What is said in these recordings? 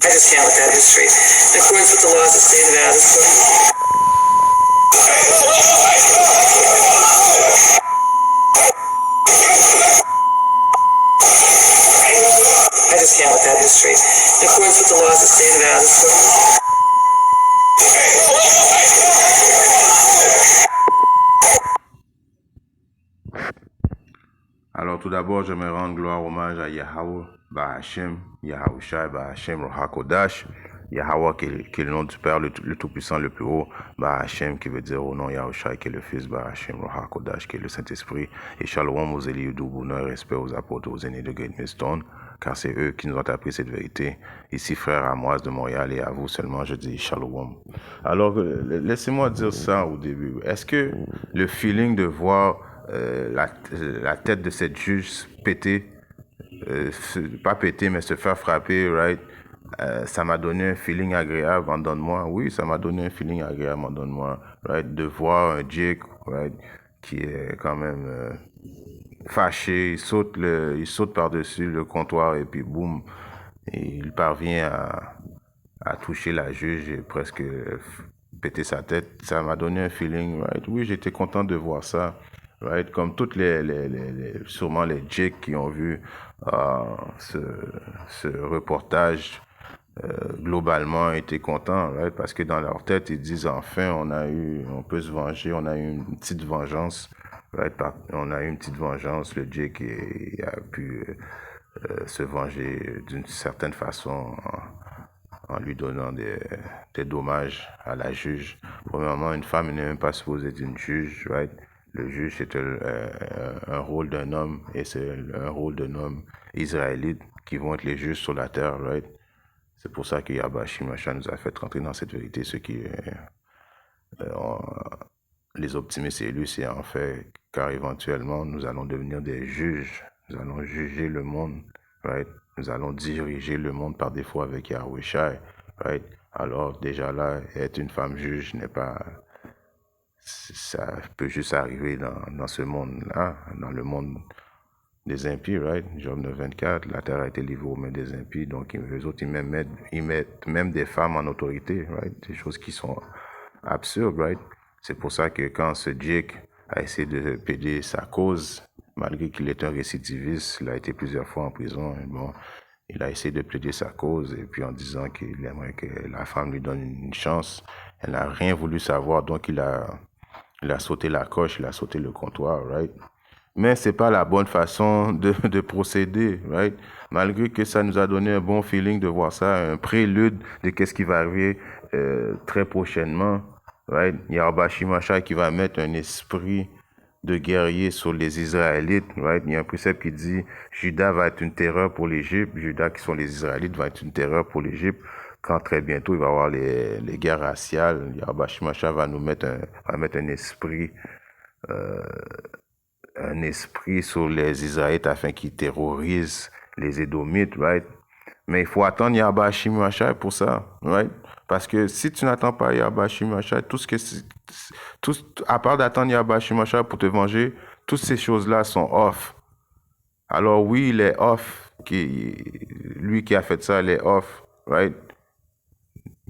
I just can't with that history. In accordance with the laws of the state of Nevada, I just can't with that history. In accordance with the laws of the state of Nevada. Alors tout d'abord, je me rends gloire hommage à Yahweh, Bahashem, Yahushai, Bahashem, Rohakodash, Yahweh qui est le nom du Père, le Tout-Puissant, le plus haut, Bahashem qui veut dire au nom Yahushai qui est le Fils, Bahashem, Rohakodash qui est le Saint-Esprit, et Shalom aux élus du bonheur, respect aux apôtres, aux aînés de Great Millstone, car c'est eux qui nous ont appris cette vérité. Ici, frère Amoise de Montréal, et à vous seulement, je dis Shalom. Alors, laissez-moi dire ça au début. Est-ce que le feeling de voir la tête de cette juge péter, pas péter, mais se faire frapper, right? Ça m'a donné un feeling agréable en dedans. Oui, ça m'a donné un feeling agréable en dedans, right? De voir un Jake, right? Qui est quand même fâché, il saute par-dessus le comptoir et puis boum, il parvient à toucher la juge et presque péter sa tête. Ça m'a donné un feeling, right? Oui, j'étais content de voir ça. Right? Comme toutes sûrement les Jake qui ont vu ce reportage, globalement étaient contents, right? Parce que dans leur tête, ils disent enfin, on peut se venger, on a eu une petite vengeance, right? On a eu une petite vengeance, le Jake a pu se venger d'une certaine façon en lui donnant des dommages à la juge. Premièrement, une femme n'est même pas supposée être une juge, right? Le juge, c'est un rôle d'un homme, et c'est un rôle d'un homme israélite qui vont être les juges sur la terre, right? C'est pour ça que Yahweh Shimashah nous a fait rentrer dans cette vérité, ce qui les optimistes élus, c'est en fait, car éventuellement, nous allons devenir des juges, nous allons juger le monde, right? Nous allons diriger le monde par défaut avec Yahweh Shai, right? Alors déjà là, être une femme juge n'est pas... Ça peut juste arriver dans ce monde-là, dans le monde des impies, right? Job 9:24, la terre a été livrée aux mains des impies, donc eux autres, ils mettent même des femmes en autorité, right? Des choses qui sont absurdes, right? C'est pour ça que quand ce Jake a essayé de plaider sa cause, malgré qu'il est un récidiviste, il a été plusieurs fois en prison, et bon, il a essayé de plaider sa cause, et puis en disant qu'il aimerait que la femme lui donne une chance. Elle n'a rien voulu savoir, donc il a sauté la coche, il a sauté le comptoir, right? Mais c'est pas la bonne façon de procéder, right? Malgré que ça nous a donné un bon feeling de voir ça, un prélude de qu'est-ce qui va arriver très prochainement, right? Yahweh Shimashah qui va mettre un esprit de guerrier sur les Israélites, right? Il y a un précepte qui dit Juda va être une terreur pour l'Égypte, Juda qui sont les Israélites va être une terreur pour l'Égypte. Quand très bientôt il va y avoir les guerres raciales, Yahweh Shimashah va mettre un esprit sur les Israélites afin qu'ils terrorisent les Édomites, right? Mais il faut attendre Yahweh Shimashah pour ça, right? Parce que si tu n'attends pas Yahweh Shimashah, à part d'attendre Yahweh Shimashah pour te venger, toutes ces choses-là sont off. Alors oui, il est off, lui qui a fait ça, il est off, right?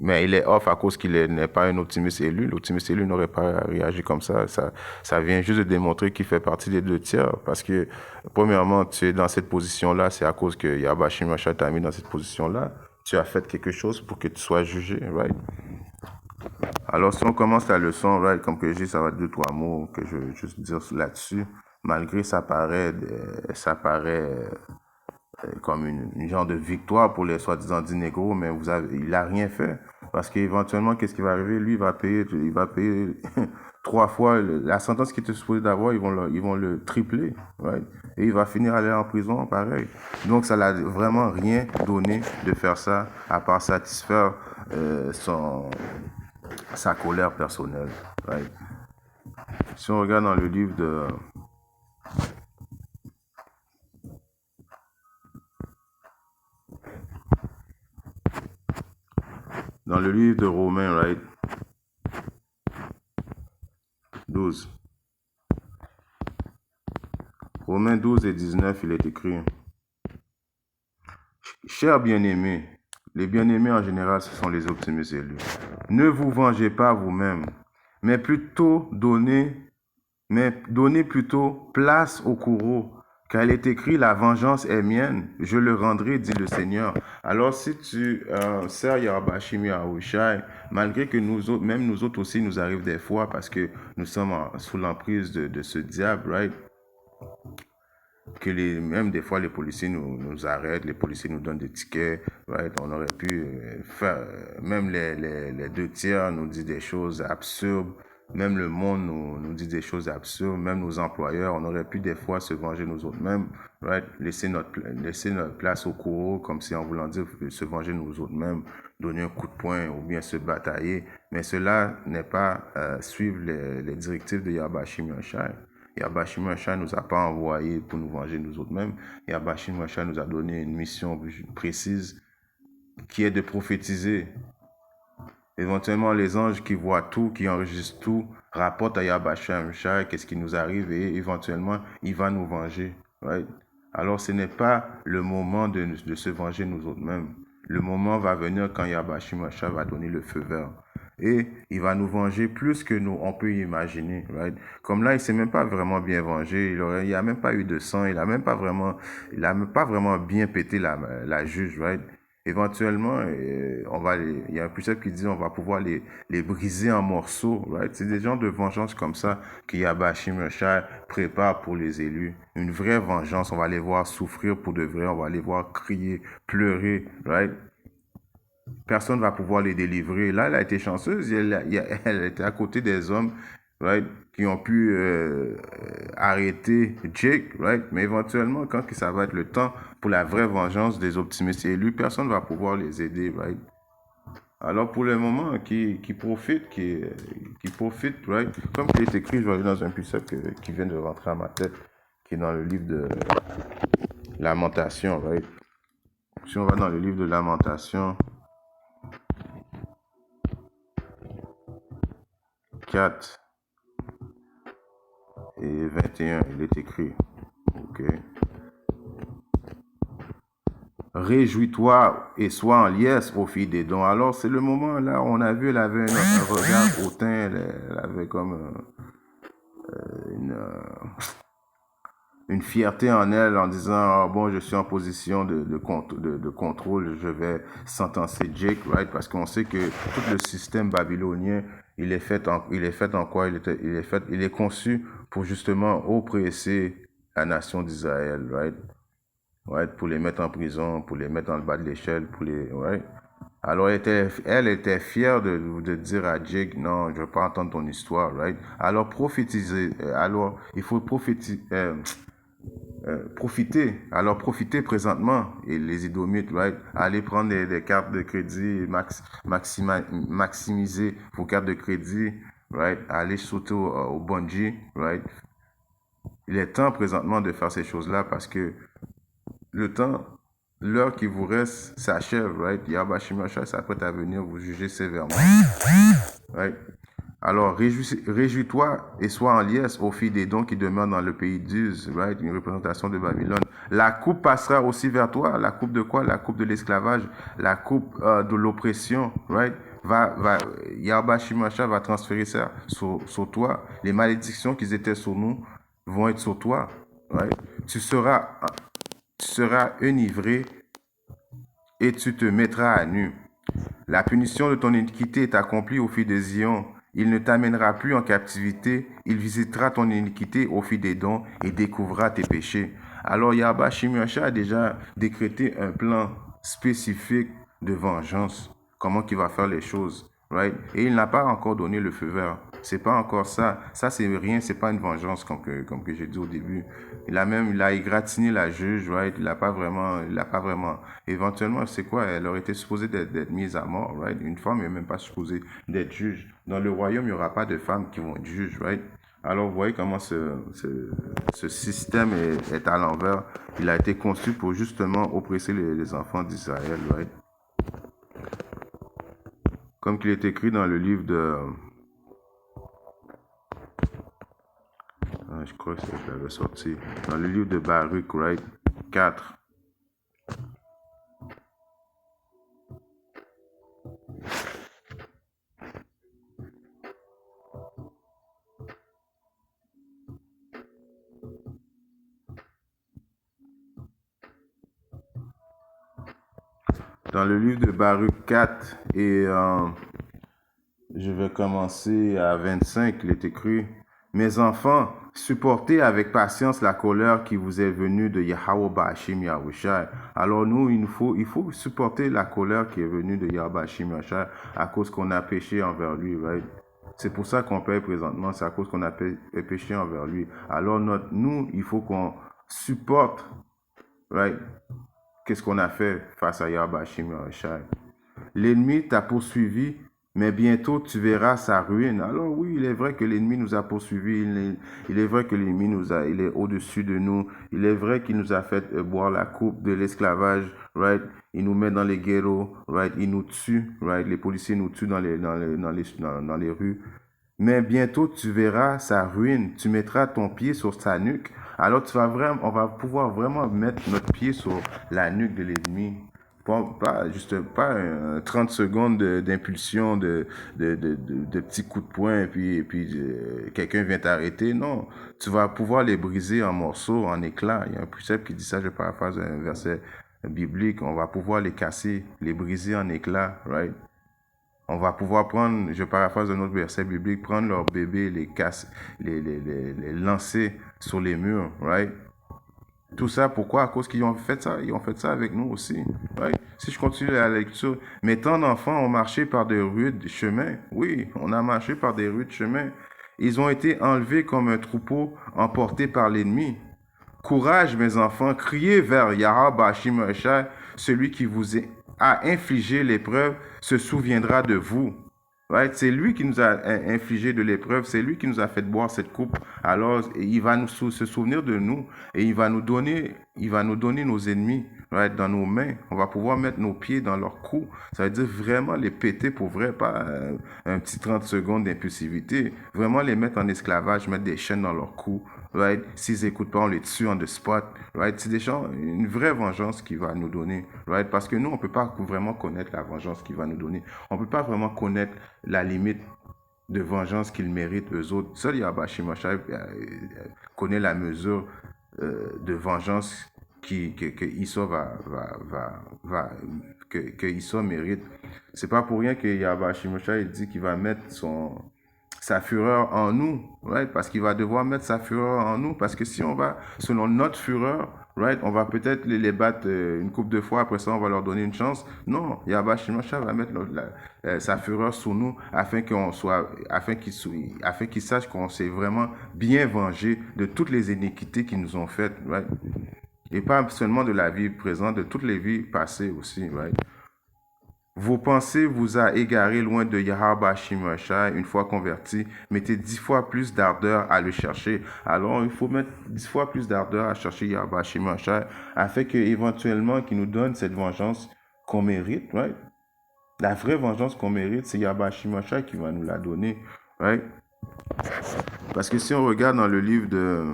Mais il est off à cause qu'il n'est pas un optimiste élu. L'optimiste élu n'aurait pas réagi comme ça. Ça vient juste de démontrer qu'il fait partie des deux tiers. Parce que, premièrement, tu es dans cette position-là, c'est à cause que Yahweh Shimashah t'a mis dans cette position-là. Tu as fait quelque chose pour que tu sois jugé, right? Alors, si on commence la leçon, right, comme que j'ai, ça va être 2-3 mots que je veux juste dire là-dessus. Malgré ça paraît comme une genre de victoire pour les soi-disant dits négros, mais il a rien fait. Parce qu'éventuellement, qu'est-ce qui va arriver? Lui, il va payer 3 fois la sentence qu'il était supposé d'avoir, ils vont le tripler, right? Et il va finir à aller en prison, pareil. Donc, ça l'a vraiment rien donné de faire ça, à part satisfaire sa colère personnelle, right? Si on regarde dans le livre de Romains, right? 12. Romains 12 et 19, il est écrit: Chers bien-aimés, Les bien-aimés en général, ce sont les optimistes élus. Ne vous vengez pas vous-même, mais plutôt donnez plutôt place au courroux. Car il est écrit, la vengeance est mienne, je le rendrai, dit le Seigneur. Alors si tu sers Yahweh Yahushai, malgré que nous autres, même nous autres aussi, nous arrive des fois, parce que nous sommes sous l'emprise de ce diable, right? Que même des fois les policiers nous arrêtent, les policiers nous donnent des tickets, right? On aurait pu faire, même les deux tiers nous disent des choses absurdes, même le monde nous dit des choses absurdes, même nos employeurs, on aurait pu des fois se venger nous autres mêmes, right? Laisser notre place au courroux, comme si en voulant dire se venger nous autres mêmes, donner un coup de poing ou bien se batailler, mais cela n'est pas suivre les directives de Yahweh Yahushai. Yahweh Machia nous a pas envoyé pour nous venger nous autres mêmes. Yahweh Machia nous a donné une mission précise qui est de prophétiser. Éventuellement, les anges qui voient tout, qui enregistrent tout, rapportent à Yahweh Machia qu'est-ce qui nous arrive et éventuellement, il va nous venger. Right? Alors, ce n'est pas le moment de se venger nous autres mêmes. Le moment va venir quand Yahweh Machia va donner le feu vert. Et il va nous venger plus que nous, on peut imaginer, right? Comme là, il s'est même pas vraiment bien vengé, il n'y a même pas eu de sang, il a même pas vraiment bien pété la juge, right? Éventuellement, il y a un précepte qui dit on va pouvoir les briser en morceaux, right? C'est des genres de vengeance comme ça que Yahweh Shai prépare pour les élus. Une vraie vengeance, on va les voir souffrir pour de vrai, on va les voir crier, pleurer, right? Personne ne va pouvoir les délivrer. Là, elle a été chanceuse. Elle était à côté des hommes, right, qui ont pu arrêter Jake, right? Mais éventuellement, quand ça va être le temps pour la vraie vengeance des optimistes élus, personne ne va pouvoir les aider, right? Alors pour le moment, qui profite, qui profite, right? Comme il est écrit, je vais aller dans un précepte qui vient de rentrer à ma tête, qui est dans le livre de Lamentation, right? Si on va dans le livre de Lamentation, 4 et 21, il est écrit. Ok. Réjouis-toi et sois en liesse, ô fille des dons. Alors, c'est le moment là, on a vu, elle avait un regard hautain, elle avait comme une fierté en elle en disant, oh, bon, je suis en position de contrôle, je vais sentencer Jake, right? Parce qu'on sait que tout le système babylonien, il est fait en quoi? Il est conçu pour justement oppresser la nation d'Israël, right? Right? Pour les mettre en prison, pour les mettre dans le bas de l'échelle, right? Alors, elle était fière de dire à Jake, non, je ne veux pas entendre ton histoire, right? Alors, prophétiser, alors, il faut profiter. Alors, profitez présentement, et les Idomites, right? Allez prendre des cartes de crédit, maximiser vos cartes de crédit, right? Allez sauter au bungee, right? Il est temps présentement de faire ces choses-là parce que l'heure qui vous reste s'achève, right? Yahweh Shai s'apprête à venir vous juger sévèrement, right? Alors, réjouis-toi et sois en liesse aux filles des dons qui demeurent dans le pays d'Uz, right? Une représentation de Babylone. La coupe passera aussi vers toi. La coupe de quoi? La coupe de l'esclavage, la coupe de l'oppression, right? Yahweh Shai va transférer ça sur toi. Les malédictions qui étaient sur nous vont être sur toi, right? Tu seras enivré et tu te mettras à nu. La punition de ton iniquité est accomplie au fil des Zion. Il ne t'amènera plus en captivité. Il visitera ton iniquité au fil des dons et découvrira tes péchés. Alors Yahweh Shai a déjà décrété un plan spécifique de vengeance. Comment il va faire les choses, right? Et il n'a pas encore donné le feu vert. C'est pas encore ça. Ça, c'est rien, c'est pas une vengeance, comme que j'ai dit au début. Il a égratigné la juge, right? Il a pas vraiment. Éventuellement, c'est quoi? Elle aurait été supposée d'être mise à mort, right? Une femme n'est même pas supposée d'être juge. Dans le royaume, il n'y aura pas de femmes qui vont être juges, right? Alors, vous voyez comment ce système est à l'envers. Il a été conçu pour justement oppresser les enfants d'Israël, right? Comme il est écrit dans le livre de... je crois que je l'avais sorti. Dans le livre de Baruch, right? 4. Dans le livre de Baruch 4, et je vais commencer à 25, il est écrit, mes enfants, supportez avec patience la colère qui vous est venue de Yahweh Ba'ashim Yahushai. Alors nous, il faut supporter la colère qui est venue de Yahweh Ba'ashim Yahushai à cause qu'on a péché envers lui, right? C'est pour ça qu'on paye présentement, c'est à cause qu'on a péché envers lui. Alors nous, il faut qu'on supporte, right? Qu'est-ce qu'on a fait face à Yahweh Ba'ashim Yahushai? L'ennemi t'a poursuivi, mais bientôt tu verras sa ruine. Alors oui, il est vrai que l'ennemi nous a poursuivis, il est vrai que l'ennemi il est au-dessus de nous, il est vrai qu'il nous a fait boire la coupe de l'esclavage, right? Il nous met dans les ghettos, right? Il nous tue, right? Les policiers nous tuent dans les rues. Mais bientôt tu verras sa ruine, tu mettras ton pied sur sa nuque. Alors on va pouvoir vraiment mettre notre pied sur la nuque de l'ennemi. Pas 30 secondes d'impulsion, de petits coups de poing, et puis quelqu'un vient t'arrêter. Non, tu vas pouvoir les briser en morceaux, en éclats. Il y a un précepte qui dit ça, je paraphrase un verset biblique. On va pouvoir les casser, les briser en éclats, right? On va pouvoir prendre, je paraphrase un autre verset biblique, prendre leurs bébés, les casser, les lancer sur les murs, right? Tout ça, pourquoi? À cause qu'ils ont fait ça. Ils ont fait ça avec nous aussi. Right? Si je continue la lecture, mes tant d'enfants ont marché par de rudes chemins. Oui, on a marché par des rudes chemins. Ils ont été enlevés comme un troupeau emporté par l'ennemi. Courage, mes enfants, criez vers Yahweh Ba'ashim Yahushai, celui qui vous a infligé l'épreuve se souviendra de vous. Right? C'est lui qui nous a infligé de l'épreuve, c'est lui qui nous a fait boire cette coupe. Alors, il va se souvenir de nous et il va nous donner nos ennemis, right, dans nos mains. On va pouvoir mettre nos pieds dans leur cou. Ça veut dire vraiment les péter pour vrai, pas un petit 30 secondes d'impulsivité. Vraiment les mettre en esclavage, mettre des chaînes dans leur cou. Right? S'ils n'écoutent pas, on les tue on the spot. Right? C'est une vraie vengeance qu'il va nous donner. Right? Parce que nous, on ne peut pas vraiment connaître la vengeance qu'il va nous donner. On ne peut pas vraiment connaître la limite de vengeance qu'ils méritent eux autres. Seul Yahweh Ba'ashim Yahushai connaît la mesure de vengeance que Issa mérite. C'est pas pour rien que Yahweh Ba'ashim Yahushai dit qu'il va mettre sa fureur en nous, right? Parce qu'il va devoir mettre sa fureur en nous, parce que si on va selon notre fureur, right, on va peut-être les battre une couple de fois, après ça on va leur donner une chance. Non, Yahweh Ba'ashim Yahushai va mettre sa fureur sur nous afin qu'ils sachent qu'on s'est vraiment bien vengé de toutes les iniquités qu'ils nous ont faites, right? Et pas seulement de la vie présente, de toutes les vies passées aussi, right? Vos pensées vous a égaré loin de Yahweh Ba'ashim Yahushai. Une fois converti, mettez 10 fois plus d'ardeur à le chercher. Alors, il faut mettre 10 fois plus d'ardeur à chercher Yahweh Ba'ashim Yahushai afin qu'éventuellement, qu'il nous donne cette vengeance qu'on mérite, right? La vraie vengeance qu'on mérite, c'est Yahweh Ba'ashim Yahushai qui va nous la donner, right? Parce que si on regarde dans le livre de...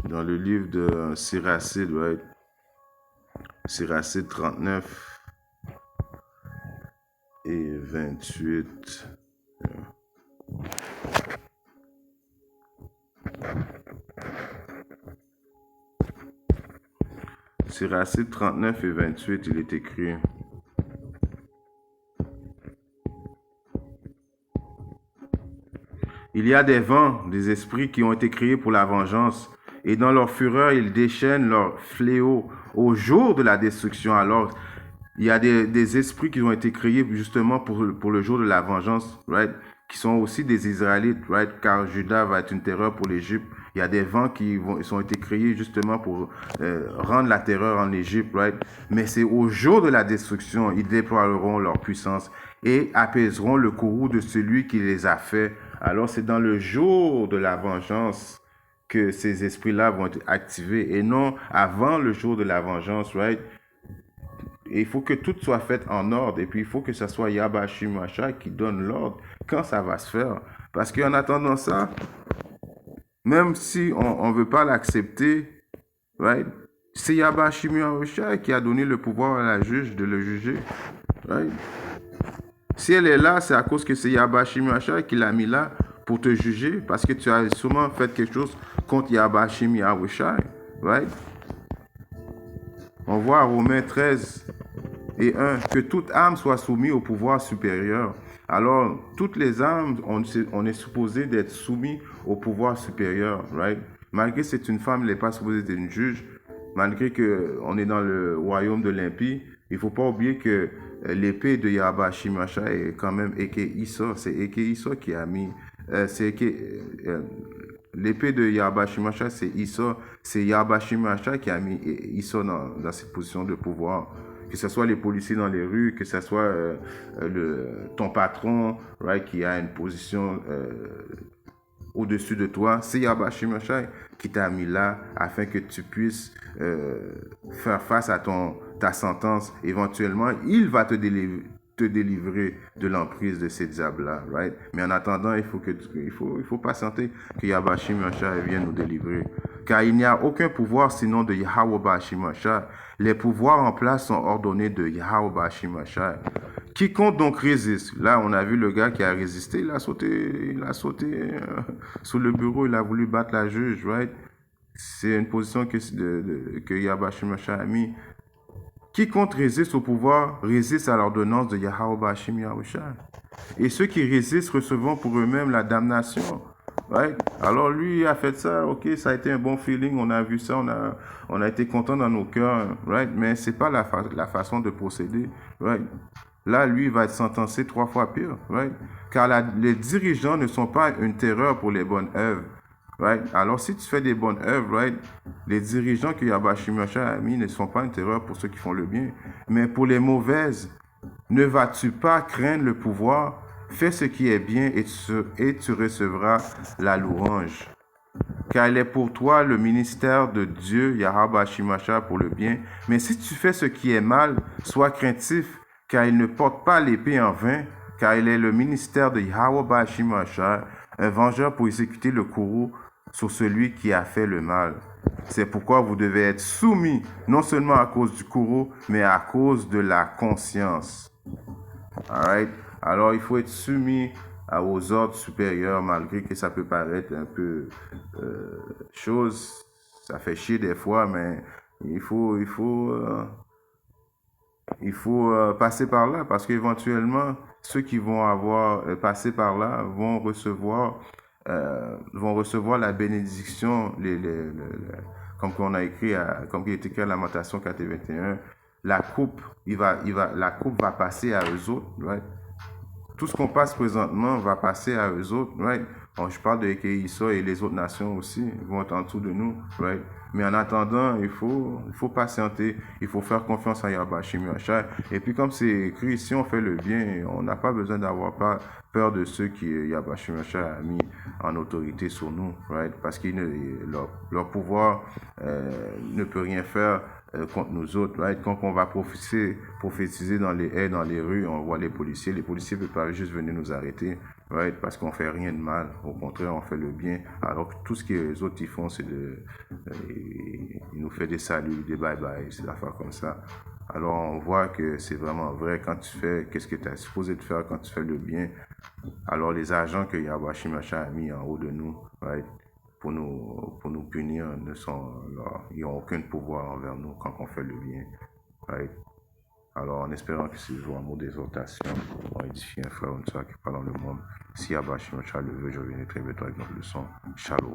Dans le livre de Siracide, right? Siracide 39 et 28. Siracide 39 et 28, il est écrit. Il y a des vents, des esprits qui ont été créés pour la vengeance. Et dans leur fureur, ils déchaînent leur fléau au jour de la destruction. Alors, il y a des esprits qui ont été créés justement pour le jour de la vengeance, right? Qui sont aussi des Israélites, right? Car Juda va être une terreur pour l'Égypte. Il y a des vents qui ont été créés justement pour rendre la terreur en Égypte, right? Mais c'est au jour de la destruction, ils déploieront leur puissance et apaiseront le courroux de celui qui les a fait. Alors, c'est dans le jour de la vengeance que ces esprits-là vont être activés et non avant le jour de la vengeance, right? Et il faut que tout soit fait en ordre et puis il faut que ce soit Yahweh Ba'ashim Yahushai qui donne l'ordre quand ça va se faire. Parce qu'en attendant ça, même si on ne veut pas l'accepter, right? C'est Yahweh Ba'ashim Yahushai qui a donné le pouvoir à la juge de le juger, right? Si elle est là, c'est à cause que c'est Yahweh Ba'ashim Yahushai qui l'a mis là pour te juger parce que tu as sûrement fait quelque chose contre Yahbashim Yahushai, right? On voit Romains 13 et 1 que toute âme soit soumise au pouvoir supérieur. Alors, toutes les âmes, on est supposé d'être soumis au pouvoir supérieur, right? Malgré que c'est une femme, elle n'est pas supposée être une juge. Malgré qu'on est dans le royaume de l'impie, il ne faut pas oublier que l'épée de Yahbashim Masha est quand même Eke Issa. C'est Eke Issa qui a mis... l'épée de Yahbashim Masha, c'est Issa. C'est Yahbashim Masha qui a mis Issa dans cette position de pouvoir. Que ce soit les policiers dans les rues, que ce soit ton patron, right, qui a une position au-dessus de toi, c'est Yahbashim Masha qui t'a mis là afin que tu puisses faire face à ta sentence. Éventuellement, il va te délivrer de l'emprise de ces diables-là, right? Mais en attendant, il faut patienter que Yahbashim Masha vienne nous délivrer. Car il n'y a aucun pouvoir sinon de Yahweh Bashim Masha. Les pouvoirs en place sont ordonnés de Yahweh Bashim Masha. Quiconque donc résiste, là on a vu le gars qui a résisté, il a sauté sous le bureau, il a voulu battre la juge, right? C'est une position que Yahbashim Masha a mis. Quiconque résiste au pouvoir résiste à l'ordonnance de Yahweh Bashim Yahushua. Et ceux qui résistent recevront pour eux-mêmes la damnation. Right? Alors lui a fait ça, ok, ça a été un bon feeling, on a vu ça, on a été content dans nos cœurs, right? Mais c'est pas la façon de procéder, right? Là, lui, il va être sentencé 3 fois pire, right? Car les dirigeants ne sont pas une terreur pour les bonnes œuvres, right? Alors si tu fais des bonnes œuvres, right, les dirigeants que Yahbashim Masha a mis ne sont pas une terreur pour ceux qui font le bien, mais pour les mauvaises, ne vas-tu pas craindre le pouvoir? Fais ce qui est bien et tu recevras la louange. Car il est pour toi le ministère de Dieu, Yahbashim Masha, pour le bien. Mais si tu fais ce qui est mal, sois craintif, car il ne porte pas l'épée en vain, car il est le ministère de Yahbashim Masha, un vengeur pour exécuter le courroux sur celui qui a fait le mal. C'est pourquoi vous devez être soumis, non seulement à cause du courroux, mais à cause de la conscience. Alright? Alors, il faut être soumis aux ordres supérieurs, malgré que ça peut paraître un peu chose. Ça fait chier des fois, mais il faut passer par là, parce qu'éventuellement, ceux qui vont avoir passé par là vont recevoir la bénédiction, comme on a écrit, comme il est écrit à Lamentation 4 et 21, la coupe va passer à eux autres, right? Tout ce qu'on passe présentement va passer à eux autres, right? Bon, je parle de Ekeïssa et les autres nations aussi vont être en dessous de nous, right? Mais en attendant, il faut patienter, il faut faire confiance à Yahbashim Yahushua. Et puis comme c'est écrit, si on fait le bien, on n'a pas besoin d'avoir peur de ceux qui Yahbashim Yahushua a mis en autorité sur nous, right? Parce que leur pouvoir ne peut rien faire contre nous autres, right? Quand on va prophétiser dans les haies, dans les rues, on voit les policiers ne peuvent pas juste venir nous arrêter, right? Parce qu'on fait rien de mal, au contraire, on fait le bien, alors que tout ce que les autres ils font, c'est ils nous font des saluts, des bye-bye, c'est des affaires comme ça. Alors on voit que c'est vraiment vrai, quand tu fais, qu'est-ce que tu as supposé de faire quand tu fais le bien, alors les agents que Yahbashim Masha a mis en haut de nous, right? Pour nous punir, ils n'ont aucun pouvoir envers nous quand on fait le bien. Right? Alors, en espérant que ces mot d'exhortation vont édifier un frère ou une soeur qui parle dans le monde, si Yahbashim Masha le veut, je reviendrai très bientôt avec notre leçon. Shalom.